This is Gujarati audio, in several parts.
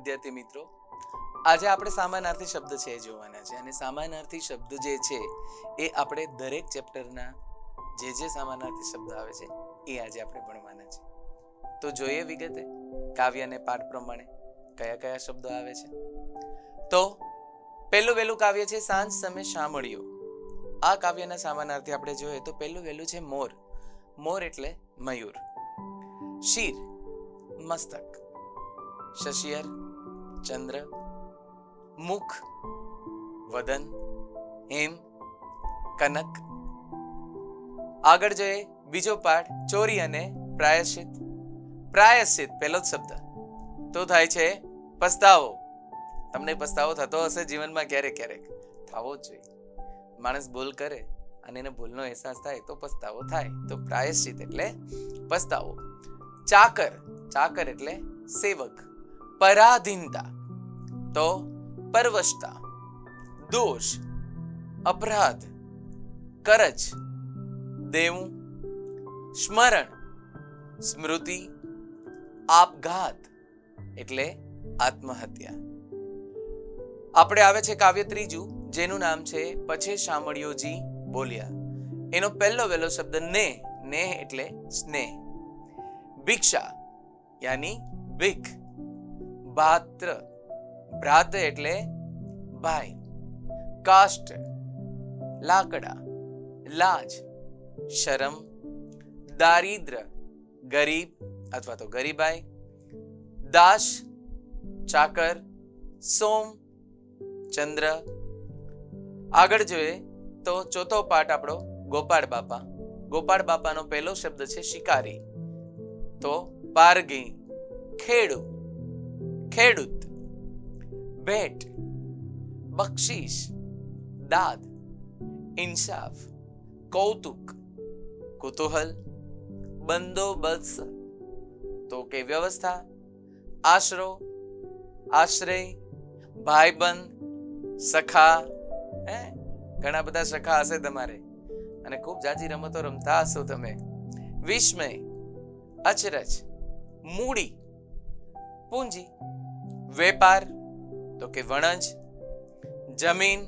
વિદ્યાર્થી મિત્રો, આજે આપણે સમાનાર્થી શબ્દ છે એ જોવાના છે અને સમાનાર્થી શબ્દ જે છે એ આપણે દરેક ચેપ્ટરના જે સમાનાર્થી શબ્દ આવે છે એ આજે આપણે ભણવાના છે. તો જોઈએ વિગતે કાવ્ય અને પાઠ પ્રમાણે કયા કયા શબ્દો આવે છે. તો પહેલું કાવ્ય છે સાંજ સમય શામળિયો. આ કાવ્યના સમાનાર્થી આપણે જોઈએ તો પહેલું છે મોર. મોર એટલે મયુર. શીર મસ્તક. શશિયર ચંદ્ર. મુખ વદન. હેમ કનક. આગળ જોઈએ બીજો પાઠ ચોરી અને પ્રાયશ્ચિત. પ્રાયશ્ચિત પહેલો જ શબ્દ તો થાય છે પસ્તાવો. તમને પસ્તાવો થતો હશે જીવનમાં ક્યારેક થવો જ જોઈએ. માણસ ભૂલ કરે અને એને ભૂલનો અહેસાસ થાય તો પસ્તાવો થાય. તો પ્રાયશ્ચિત એટલે પસ્તાવો. ચાકર. ચાકર એટલે સેવક. પરાધીનતા તો પરવશતા. દોષ અપરાધ. કરજ દેવું. સ્મરણ સ્મૃતિ. આપઘાત એટલે આત્મહત્યા. આપણે આવે છે કાવ્ય ત્રીજું જેનું નામ છે પછી શામળિયોજી બોલ્યા. એનો પહેલો શબ્દ ને એટલે સ્નેહ. ભિક્ષા યાની ભીખ. ભાત્ર ભ્રાત એટલે ભાઈ. કાષ્ટ લાકડા. લાજ શરમ. દારિદ્ર ગરીબ અથવા તો ગરીબાઈ. દાસ ચાકર. સોમ ચંદ્ર. આગળ જોઈએ તો ચોથો પાઠ આપણો ગોપાળ બાપા. ગોપાળ બાપાનો પહેલો શબ્દ છે શિકારી. તો પારગી. ખેડૂત. ભેટ બક્ષીસ. દાદ ઇન્સાફ. કૌતુક કુતૂહલ. બંદોબસ્ત તો કે વ્યવસ્થા. આશરો આશ્રય. ભાઈબંધ સખા. ઘણા બધા સખા હશે તમારે અને ખૂબ જાજી રમતો રમતા હશો તમે. વિસ્મય અચરજ. મૂડી પૂંજી. વેપાર તો કે વણજ. જમીન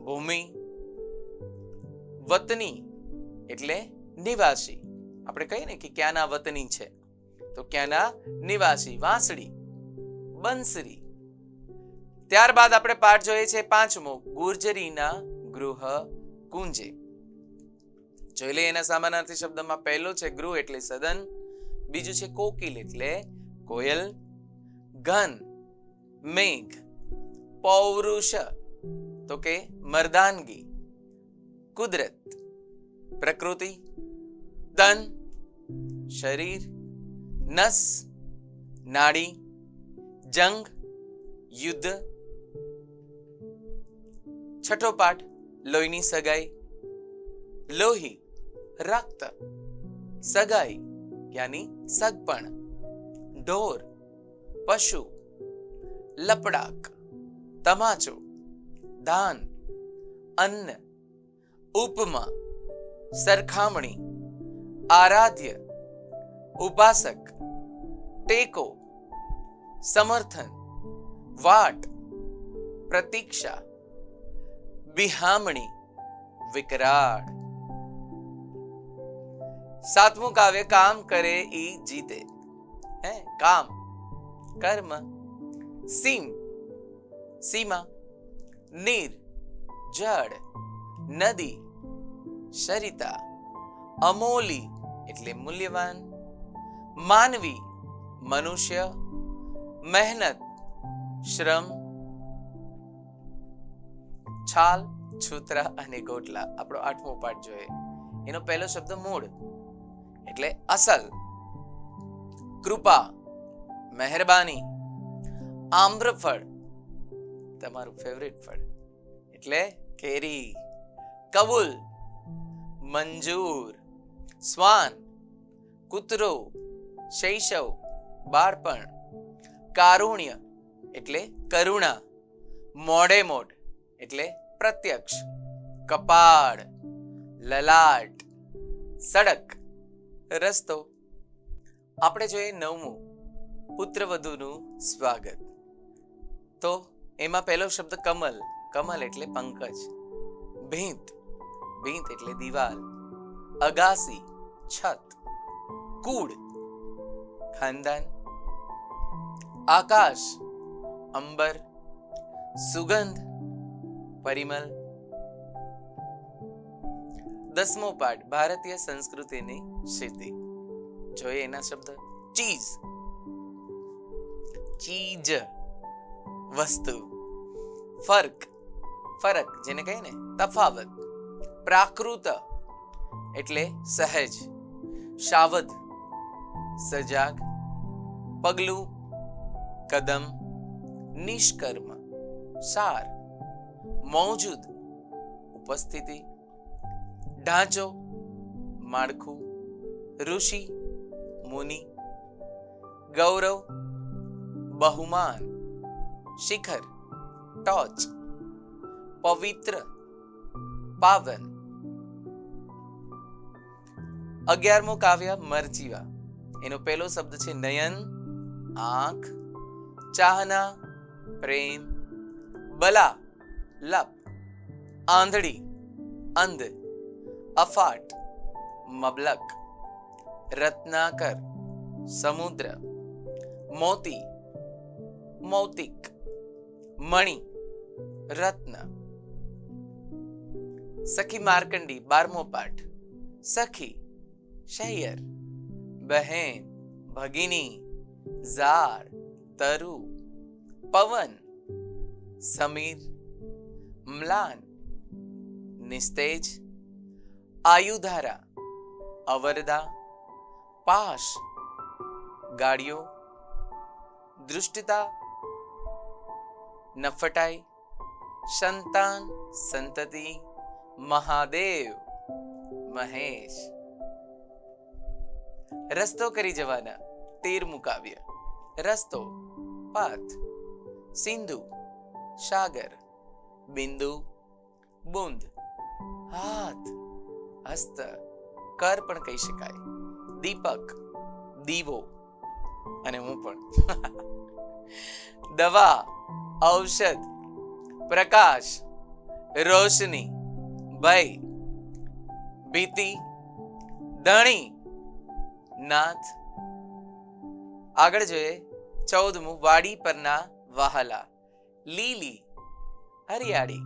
ભૂમિ. વતની એટલે નિવાસી. આપણે કહીએ ને કે ક્યાંના વતની છે તો ક્યાંના નિવાસી. વાંસળી બંસરી. ત્યારબાદ આપણે પાઠ જોઈએ છે પાંચમો ગુર્જરીના ગૃહ કુંજે. જોઈ લઈએ એના સમાનાર્થી શબ્દમાં પહેલો છે ગૃહ એટલે સદન. બીજું છે કોકિલ એટલે કોયલ. ઘન મેઘ. પૌરુષ તો કે મર્દાનગી. કુદરત પ્રકૃતિ. તન શરીર. નસ નાડી. જંગ યુદ્ધ. છઠ્ઠો પાઠ લોહીની સગાઈ. લોહી રક્ત. સગાઈ યાની સગપણ. ઢોર પશુ. લપડાક તમાચો. ધાન અન્ન. ઉપમા સરખામણી. આરાધ્ય ઉપાસક. ટેકો સમર્થન. વાટ પ્રતીક્ષા. બિહામણી વિકરાળ. સાતમું કાવ્ય કામ કરે ઈ જીતે. કામ કર્મ. સીમા. નીર જળ. નદી સરિતા. અમોલી એટલે મૂલ્યવાન. માનવી મનુષ્ય. મહેનત શ્રમ. છાલ છૂત્રા અને ગોટલા. આપણો આઠમો પાઠ જોઈએ. એનો પહેલો શબ્દ મૂળ એટલે અસલ. કૃપા મહેરબાની. આમ્રફળ તમારું ફેવરિટ ફળ એટલે કેરી. કબૂલ મંજૂર. શ્વાન કૂતરો. શૈશવ બાળપણ. કારુણ્ય એટલે કરુણા. મોઢે મોઢ એટલે પ્રત્યક્ષ. કપાળ લલાટ. સડક રસ્તો. આપણે જોઈએ નવમું પુત્રવધુનું સ્વાગત. તો એમાં પહેલો શબ્દ કમલ. કમલ એટલે પંકજ. ભીંત. ભીંત એટલે દિવાલ. અગાસી છત. કુળ ખાનદાન. આકાશ અંબર. સુગંધ પરિમલ. 10મો પાઠ ભારતીય સંસ્કૃતિની સિદ્ધિ. જોઈએ એના શબ્દ. ચીઝ ચીજ વસ્તુ. ફર્ક ફરક જેને કહીએ ને તફાવત. પ્રાકૃત એટલે સહેજ. શાવદ સજાગ. પગલું કદમ. નિષ્કર્મ સાર. મૌજૂદ ઉપસ્થિતિ. ઢાંચો માળખું. ઋષિ મુનિ. ગૌરવ બહુમાન. શિખર ટોચ. પવિત્ર પાવન. 11મું કાવ્ય મરજીવા. એનો પહેલો શબ્દ છે નયન આંખ. ચાહના પ્રેમ. બલા લપ. આંધળી અંધ. અફાટ મબલક. રત્નાકર સમુદ્ર. મોતી મૌતિક. મણિ રત્ન. સખી માર્કંડી 12મો પાઠ. સખી શહેર. બહેન ભગિની. ઝાડ તરુ. પવન સમીર. મ્લાન નિસ્તેજ. આયુધારા અવરદા. પાશ ગાડીઓ. દૃષ્ટતા નફટાઈ. સંતાન સંતતિ. મહાદેવ મહેશ. રસ્તો કરી જવાના 13મું કાવ્ય. રસ્તો પાથ. સિંધુ સાગર. બિંદુ બુંદ. હાથ હસ્ત. કર પણ કહી શકાય. દીપક દીવો. અને હું પણ. દવા ઔષધ. પ્રકાશ રોશની. ભય ભીતિ. ધણી નાથ. આગળ જોઈએ 14મું વાડી પરના વહાલા. લીલી હરિયાળી.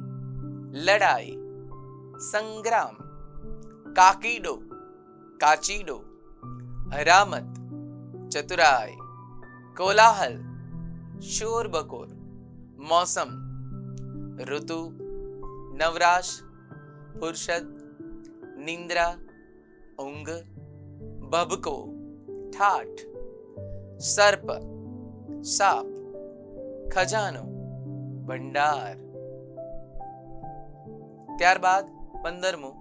લડાઈ સંગ્રામ. કાકીડો કાચીડો. હરામત ચતુરાઈ. કોલાહલ શોર બકોર. મોસમ ઋતુ. નવરાશ ફુરસદ. નિંદ્રા ઊંઘ. ભભકો ઠાઠ. સર્પ સાપ. ખજાનો ભંડાર. ત્યારબાદ 15મું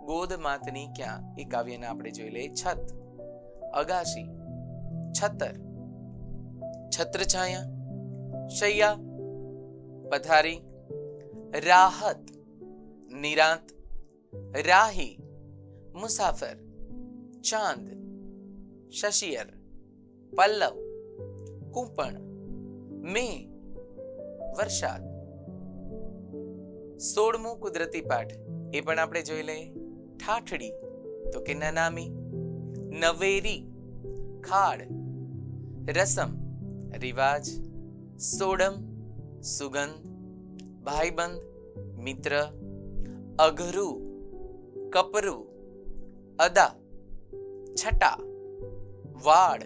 ગોદ માતની ક્યાં. એ કાવ્યને આપણે જોઈ લઈએ. છત અગાશી. છતર છત્રછાયા. શૈયા પથારી. રાહત નિરાંત. રાહી મુસાફર. ચાંદ શશિયર. પલ્લવ કૂપણ. મે વરસાદ. 16મું કુદરતી પાઠ. એ પણ આપણે જોઈ લઈએ. ઠાઠડી તો કે નનામી. નવેરી ખાડ. રસમ રિવાજ. સોડમ સુગંધ. ભાઈબંધ મિત્ર. અઘરું કપરું. અદા છટા. વાડ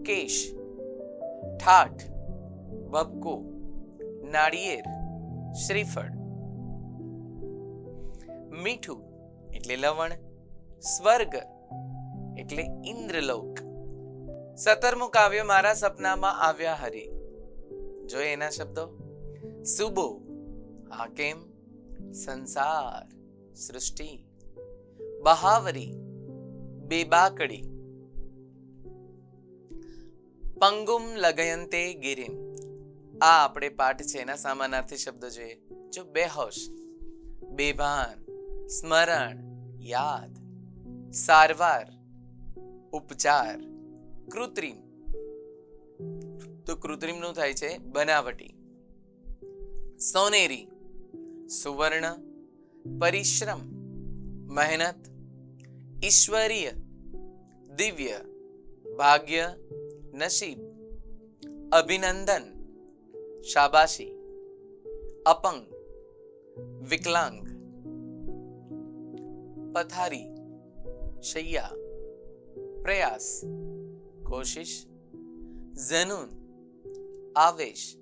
કેશ. ઠાઠ ભબકો. નાળિયેર શ્રીફળ. મીઠું એટલે લવણ. સ્વર્ગ એટલે ઇન્દ્રલોક. 17મું કાવ્ય મારા સપનામાં આવ્યા હરી. જોઈએ એના શબ્દો. સુબો હાકેમ. સંસાર સૃષ્ટિ. બહાવરી બેબાકડી. પંગુમ લગયંતે ગિરિમ. આ આપણે પાઠ છે એના સામાનાર્થી શબ્દો જોઈએ. જો બેહોશ બેભાન. સ્મરણ યાદ. સારવાર ઉપચાર. કૃત્રિમ તો કૃત્રિમનું થાય છે બનાવટી. સોનેરી, સુવર્ણ, પરિશ્રમ, મહેનત, ઈશ્વરીય, દિવ્ય, ભાગ્ય, નસીબ, અભિનંદન, શાબાશી, અપંગ, વિકલાંગ, પથારી, શૈયા, પ્રયાસ, કોશિશ, ઝનૂન, આવેશ,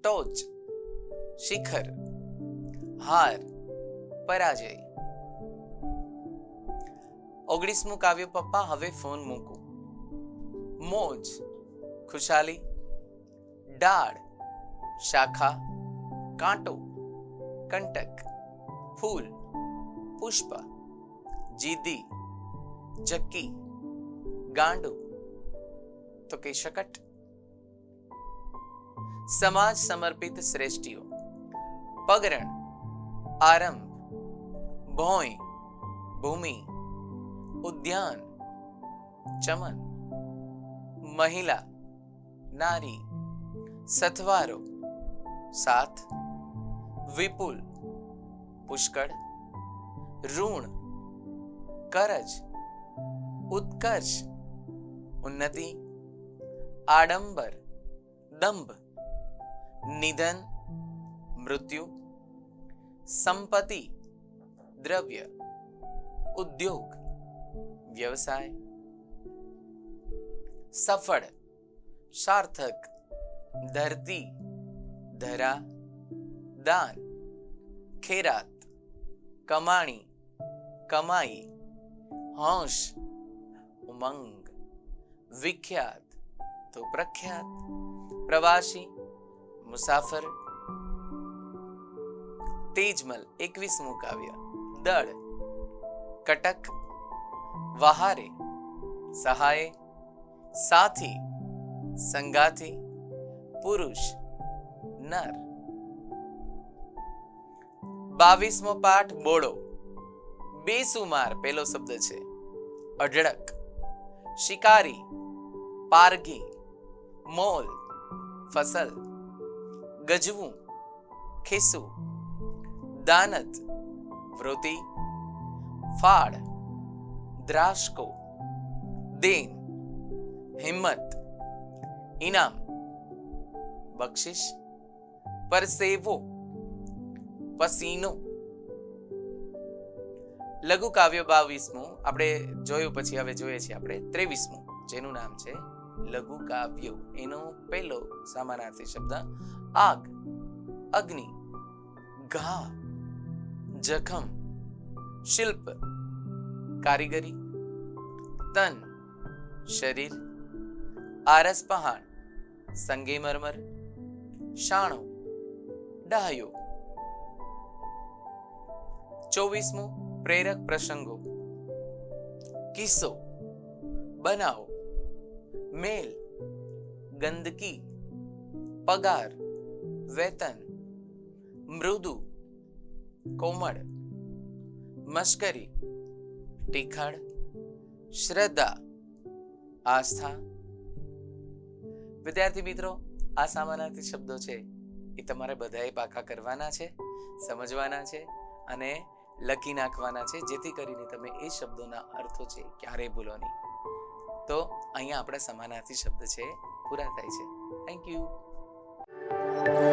ટોચ, શિખર, હાર, પરાજય. 19મું કાવ્ય પપ્પા હવે ફોન મૂકું. મોજ, ખુશાલી, ડાળ, શાખા, કાંટો, કંટક, ફૂલ, પુષ્પ, જીદી, ચક્કી, ગાંડું તો કે શકટ. સમાજ સમર્પિત શ્રેષ્ઠીઓ. પગરણ, આરંભ, ભોંય, ભૂમિ, ઉદ્યાન, ચમન, મહિલા, નારી, સથવારો, સાથ, વિપુલ, પુષ્કળ, ઋણ, કરજ, ઉત્કર્ષ, ઉન્નતિ, આડંબર, દંભ, નિધન, મૃત્યુ, સંપત્તિ, દ્રવ્ય, ઉદ્યોગ, વ્યવસાય. સફળ, સાર્થક, ધરતી, ધરા, દાન, ખેરાત, કમાણી, કમાઈ, હોશ, ઉમંગ, વિખ્યાત તો પ્રખ્યાત, પ્રવાસી, મુસાફર. તેજમલ 21મું કાવ્ય. દળ, કટક, વહારે, સહાય, સાથી, સંગાથી, પુરુષ, નર. 22મો પાઠ બોડો. બેસુમાર પહેલો શબ્દ છે. અઢળક, શિકારી, પારઘી, મોલ, ફસલ, ગજવું, ખિસ્સું, દાનત, વૃત્તિ, ફાળ, દ્રાશકો, દેન, હિંમત, ઇનામ, બક્ષિસ, પરસેવો, પસીનો. લઘુ કાવ્ય 22મું આપણે જોયું, પછી હવે જોઈએ છીએ આપણે 23મું, જેનું નામ છે લઘુ કાવ્યો. એનો પહેલો સમાનાર્થી શબ્દ આગ, અગ્નિ, ઘા, જખમ, શિલ્પ, કારીગરી, તન, શરીર, આરસ પહાણ, સંગેમરમર, શાણો, ડાહ્યો. 24મું પ્રેરક પ્રસંગો. કિસ્સો, બનાવો, મેલ, ગંદકી, પગાર, વેતન, મૃદુ, કોમળ, મશ્કરી, ટીખળ, શ્રદ્ધા, આસ્થા. વિદ્યાર્થી મિત્રો, આ સમાનાર્થી શબ્દો છે એ તમારે બધાએ પાકા કરવાના છે, સમજવાના છે અને લખી નાખવાના છે, જેથી કરીને તમે એ શબ્દોના અર્થો છે ક્યારેય ભૂલો નહીં. તો અહીંયા આપણા સમાનાર્થી શબ્દ છે પૂરા થાય છે. Thank you.